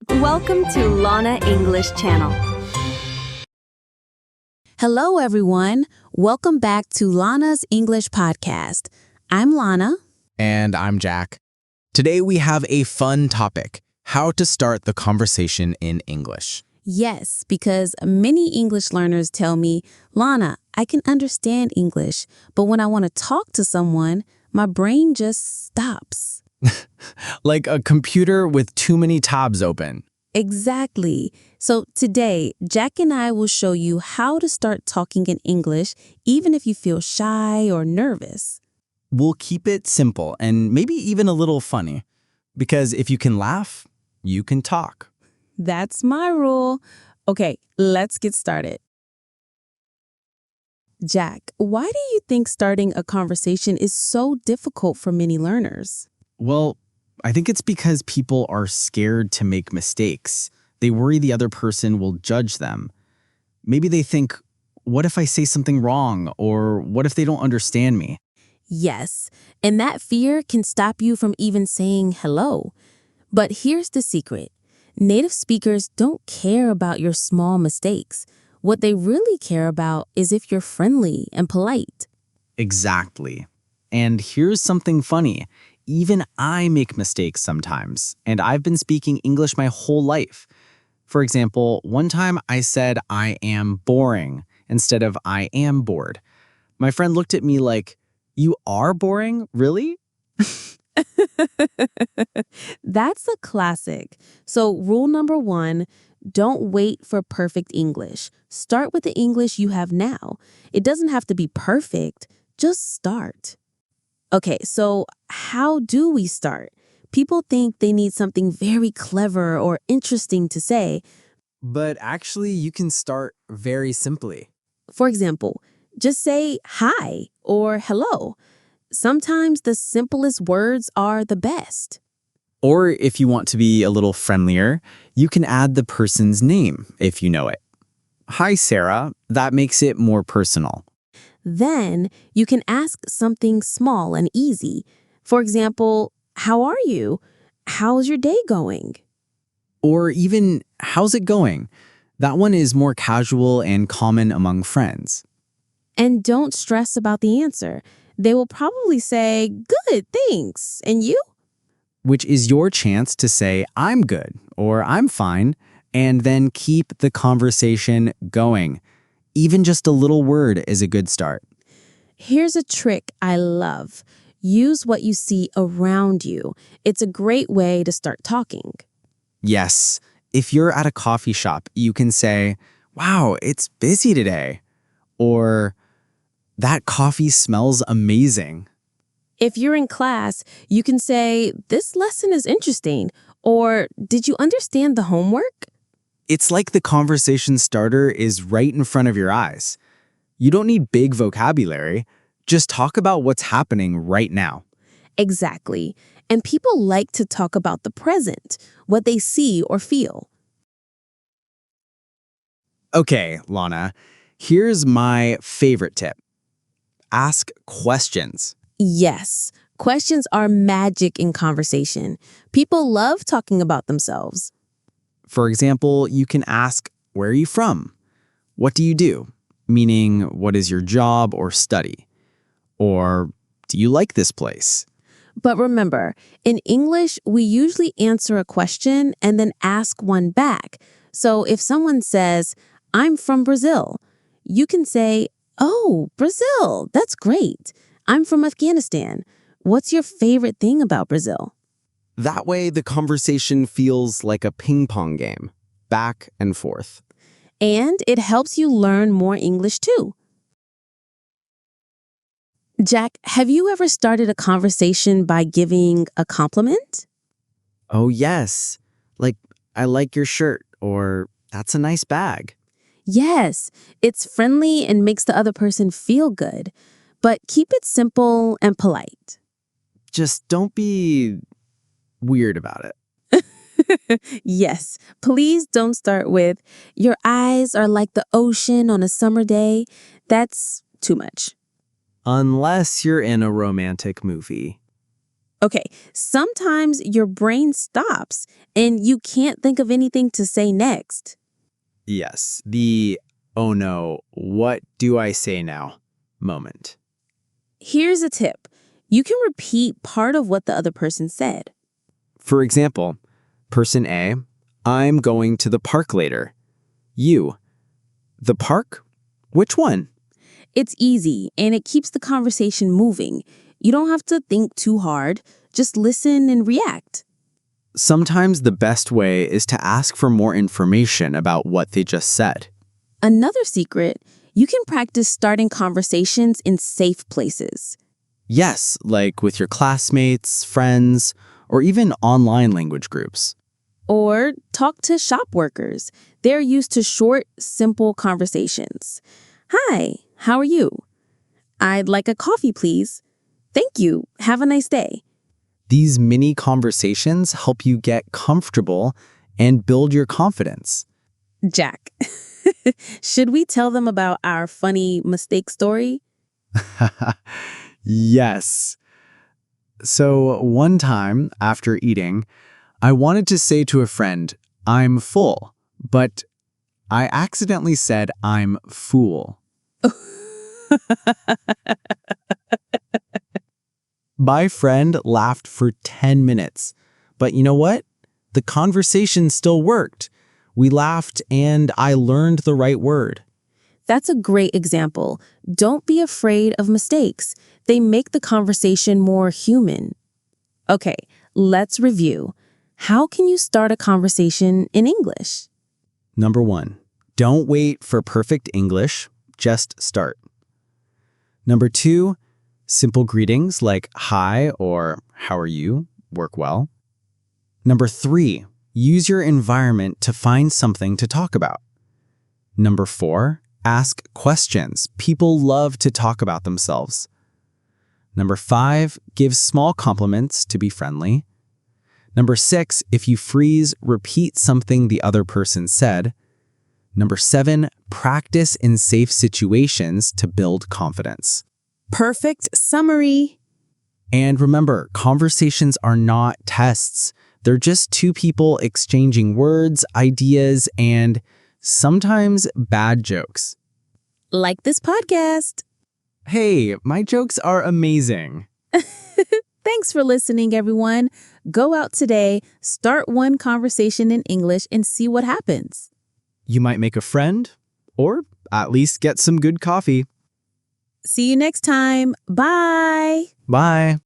Welcome to Lana English Channel. Hello, everyone. Welcome back to Lana's English Podcast. I'm Lana. And I'm Jack. Today we have a fun topic, how to start the conversation in English. Yes, because many English learners tell me, Lana, I can understand English, but when I want to talk to someone, my brain just stops. Like a computer with too many tabs open. Exactly. So today, Jack and I will show you how to start talking in English, even if you feel shy or nervous. We'll keep it simple and maybe even a little funny. Because if you can laugh, you can talk. That's my rule. Okay, let's get started. Jack, why do you think starting a conversation is so difficult for many learners? Well, I think it's because people are scared to make mistakes. They worry the other person will judge them. Maybe they think, what if I say something wrong? Or what if they don't understand me? Yes, and that fear can stop you from even saying hello. But here's the secret. Native speakers don't care about your small mistakes. What they really care about is if you're friendly and polite. Exactly. And here's something funny. Even I make mistakes sometimes, and I've been speaking English my whole life. For example, one time I said I am boring instead of I am bored. My friend looked at me like, you are boring? Really? That's a classic. So rule number 1, don't wait for perfect English. Start with the English you have now. It doesn't have to be perfect. Just start. Okay, so how do we start? People think they need something very clever or interesting to say. But actually, you can start very simply. For example, just say hi or hello. Sometimes the simplest words are the best. Or if you want to be a little friendlier, you can add the person's name if you know it. Hi, Sarah. That makes it more personal. Then you can ask something small and easy. For example, how are you? How's your day going? Or even, how's it going? That one is more casual and common among friends. And don't stress about the answer. They will probably say, good, thanks. And you? Which is your chance to say, I'm good, or I'm fine, and then keep the conversation going. Even just a little word is a good start. Here's a trick I love. Use what you see around you. It's a great way to start talking. Yes, if you're at a coffee shop, you can say, wow, it's busy today. Or, that coffee smells amazing. If you're in class, you can say, this lesson is interesting. Or, did you understand the homework? It's like the conversation starter is right in front of your eyes. You don't need big vocabulary. Just talk about what's happening right now. Exactly. And people like to talk about the present, what they see or feel. Okay, Lana, here's my favorite tip. Ask questions. Yes, questions are magic in conversation. People love talking about themselves. For example, you can ask, where are you from? What do you do? Meaning, what is your job or study? Or, do you like this place? But remember, in English, we usually answer a question and then ask one back. So if someone says, I'm from Brazil, you can say, oh, Brazil, that's great. I'm from Afghanistan. What's your favorite thing about Brazil? That way, the conversation feels like a ping pong game, back and forth. And it helps you learn more English too. Jack, have you ever started a conversation by giving a compliment? Oh, yes. Like, I like your shirt, or that's a nice bag. Yes, it's friendly and makes the other person feel good. But keep it simple and polite. Just don't be weird about it. Yes, please don't start with, your eyes are like the ocean on a summer day. That's too much. Unless you're in a romantic movie. Okay, sometimes your brain stops and you can't think of anything to say next. Yes, the "oh no, what do I say now" moment. Here's a tip. You can repeat part of what the other person said. For example, person A, "I'm going to the park later." You, "The park? Which one?" It's easy and it keeps the conversation moving. You don't have to think too hard. Just listen and react. Sometimes the best way is to ask for more information about what they just said. Another secret, you can practice starting conversations in safe places. Yes, like with your classmates, friends, or even online language groups. Or talk to shop workers. They're used to short, simple conversations. Hi, how are you? I'd like a coffee, please. Thank you. Have a nice day. These mini conversations help you get comfortable and build your confidence. Jack, should we tell them about our funny mistake story? Yes. So one time after eating, I wanted to say to a friend, "I'm full," but I accidentally said, "I'm fool." My friend laughed for 10 minutes. But you know what? The conversation still worked. We laughed and I learned the right word. That's a great example. Don't be afraid of mistakes. They make the conversation more human. Okay, let's review. How can you start a conversation in English? Number 1, don't wait for perfect English, just start. Number 2, simple greetings like hi or how are you work well. Number 3, use your environment to find something to talk about. Number 4, ask questions. People love to talk about themselves. Number 5, give small compliments to be friendly. Number 6, if you freeze, repeat something the other person said. Number 7, practice in safe situations to build confidence. Perfect summary. And remember, conversations are not tests. They're just two people exchanging words, ideas, and sometimes bad jokes. Like this podcast. Hey, my jokes are amazing. Thanks for listening, everyone. Go out today, start one conversation in English, and see what happens. You might make a friend, or at least get some good coffee. See you next time. Bye. Bye.